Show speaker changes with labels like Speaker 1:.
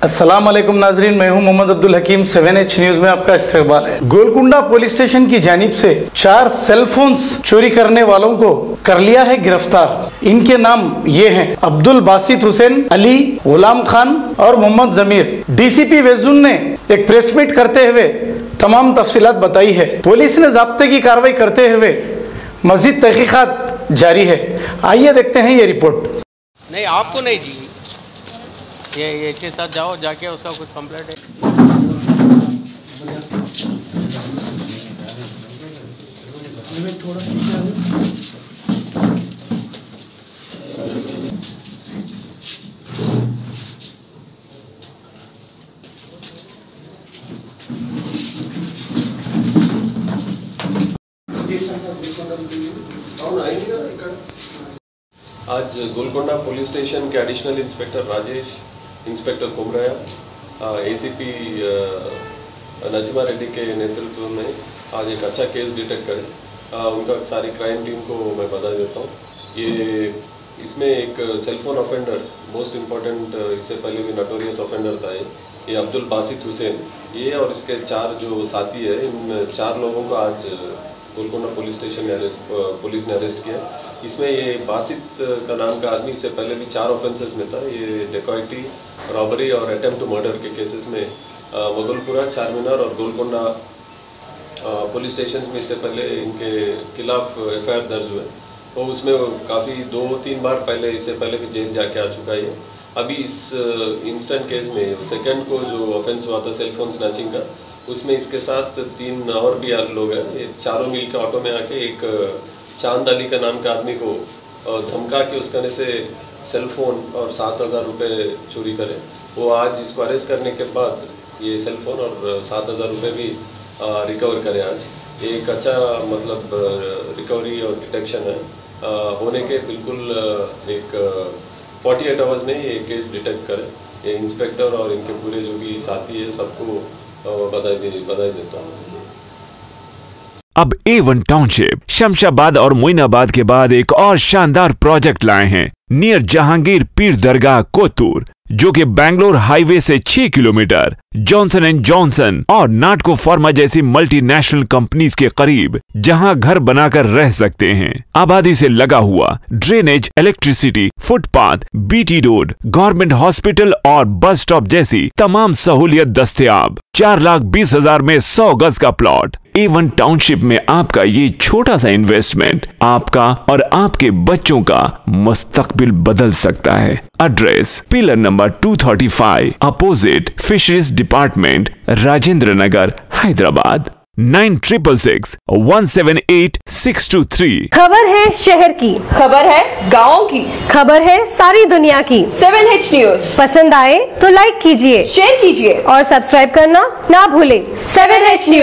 Speaker 1: अस्सलाम वालेकुम नाजरीन, मैं हूं मोहम्मद अब्दुल हकीम। 7H न्यूज में आपका इस्तकबाल है। गोलकुंडा पुलिस स्टेशन की जानिब से 4 सेल फोन्स चोरी करने वालों को कर लिया है गिरफ्तार। इनके नाम ये हैं अब्दुल बासित हुसैन, अली, गुलाम खान और मोहम्मद जमीर। डीसीपी वेजुन ने एक प्रेस मीट करते हुए तमाम तफसीलात बताई है। पुलिस ने ज़ाब्ते की कार्रवाई करते हुए मजीद तहकीकात जारी है। आइए देखते हैं ये रिपोर्ट।
Speaker 2: नहीं, आपको नहीं जी, ये के साथ जाओ, जाके उसका कुछ कंप्लेंट है।
Speaker 3: आज गोलकोंडा पुलिस स्टेशन के additional inspector Rajesh, inspector Kumraya, ACP Narasimha Reddy के नेतृत्व में आज एक अच्छा केस डिटेक्ट करें। उनका सारी क्राइम टीम को मैं बधाई देता हूँ। इसमें एक सेलफोन ऑफेंडर, मोस्ट इम्पॉर्टेंट, इससे पहले भी नटोरियस ऑफेंडर था ये अब्दुल बासित हुसैन, ये और इसके 4 जो साथी है, इन 4 लोगों को आज गोलकोंडा पुलिस स्टेशन में पुलिस ने अरेस्ट किया। इसमें ये बासित का नाम का आदमी इससे पहले भी 4 ऑफेंसेस में था। ये डेकॉइटी, रॉबरी और अटेम्प्ट टू मर्डर के केसेस में मुगलपुरा, चारमीनार और गोलकोंडा पुलिस स्टेशन में इससे पहले इनके खिलाफ FIR दर्ज हुए। तो उसमें काफ़ी 2-3 बार पहले, इससे पहले भी जेल जाके आ चुका है। अभी इस इंस्टेंट केस में सेकंड को जो ऑफेंस हुआ था सेलफोन स्नैचिंग का, उसमें इसके साथ 3 और भी लोग हैं। ये चारों मिल के ऑटो में आके एक चांद अली का नाम का आदमी को धमका के उसके से सेलफोन और 7,000 रुपये चोरी करे। वो आज इसको अरेस्ट करने के बाद ये सेलफोन और 7,000 रुपये भी रिकवर करे। आज ये एक अच्छा मतलब रिकवरी और डिटेक्शन है। होने के बिल्कुल एक 48 आवर्स में ये केस डिटेक्ट करे। ये इंस्पेक्टर और इनके पूरे जो भी साथी है सबको बधाई देता हूँ।
Speaker 4: अब A1 टाउनशिप शमशाबाद और मोइनाबाद के बाद एक और शानदार प्रोजेक्ट लाए हैं नियर जहांगीर पीर दरगाह कोतूर, जो कि बैंगलोर हाईवे से 6 किलोमीटर जॉनसन एंड जॉनसन और नाटको फार्मा जैसी मल्टीनेशनल कंपनीज के करीब, जहां घर बनाकर रह सकते हैं। आबादी से लगा हुआ, drainage, electricity, footpath, BT road, government hospital और बस स्टॉप जैसी तमाम सहूलियत दस्तयाब। 4,20,000 में 100 गज का प्लॉट। A1 टाउनशिप में आपका ये छोटा सा इन्वेस्टमेंट आपका और आपके बच्चों का मुस्तकबिल बदल सकता है। Address pillar number 235 opposite fisheries department, Rajendra Nagar, Hyderabad. 9666178623।
Speaker 5: खबर है शहर की,
Speaker 6: खबर है गाँव की,
Speaker 5: खबर है सारी दुनिया की।
Speaker 6: 7H न्यूज
Speaker 5: पसंद आए तो लाइक कीजिए,
Speaker 6: शेयर कीजिए
Speaker 5: और सब्सक्राइब करना ना भूलें।
Speaker 6: 7H news.